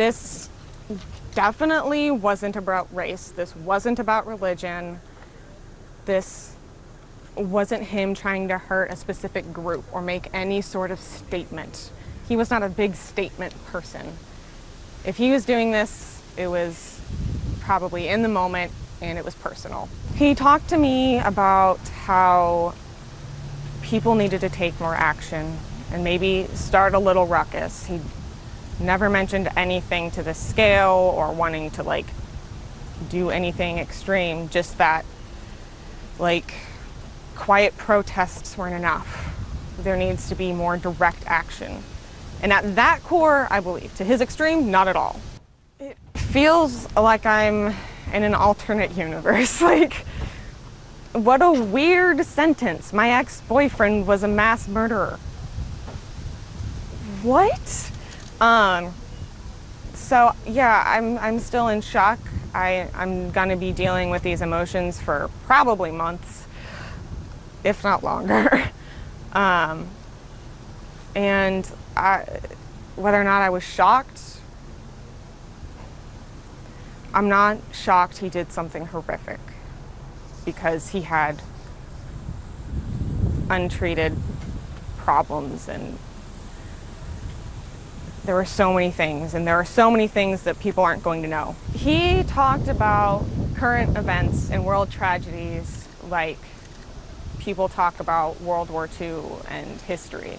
This definitely wasn't about race. This wasn't about religion. This wasn't him trying to hurt a specific group or make any sort of statement. He was not a big statement person. If he was doing this, it was probably in the moment and it was personal. He talked to me about how people needed to take more action and maybe start a little ruckus. He never mentioned anything to this scale or wanting to like do anything extreme, just that like quiet protests weren't enough. There needs to be more direct action. And at that core, I believe. To his extreme, not at all. It feels like I'm in an alternate universe. Like, what a weird sentence. My ex-boyfriend was a mass murderer. What? So yeah, I'm still in shock. I'm gonna be dealing with these emotions for probably months, if not longer. And whether or not I was shocked, I'm not shocked he did something horrific because he had untreated problems, and there were so many things, and there are so many things that people aren't going to know. He talked about current events and world tragedies like people talk about World War II and history.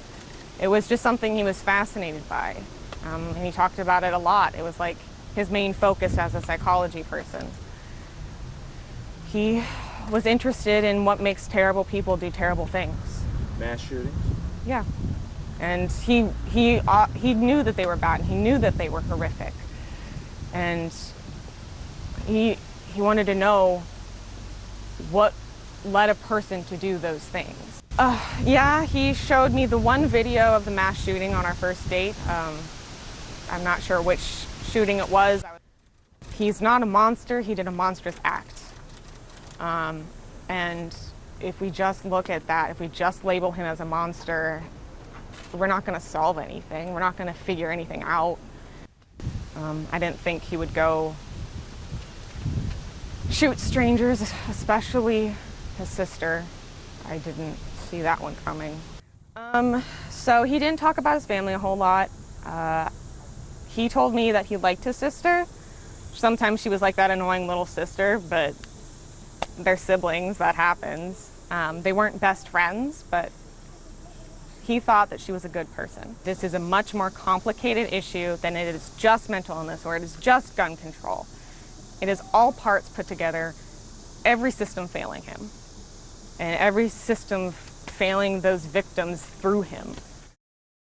It was just something he was fascinated by, and he talked about it a lot. It was like his main focus as a psychology person. He was interested in what makes terrible people do terrible things. Mass shootings? Yeah. And he knew that they were bad, and he knew that they were horrific. And he wanted to know what led a person to do those things. Yeah, he showed me the one video of the mass shooting on our first date. I'm not sure which shooting it was. He's not a monster, he did a monstrous act. And if we just look at that, if we just label him as a monster, we're not going to solve anything. We're not going to figure anything out. I didn't think he would go shoot strangers, especially his sister. I didn't see that one coming. So he didn't talk about his family a whole lot. He told me that he liked his sister. Sometimes she was like that annoying little sister, but they're siblings, that happens. They weren't best friends, but he thought that she was a good person. This is a much more complicated issue than it is just mental illness or it is just gun control. It is all parts put together, every system failing him, and every system failing those victims through him.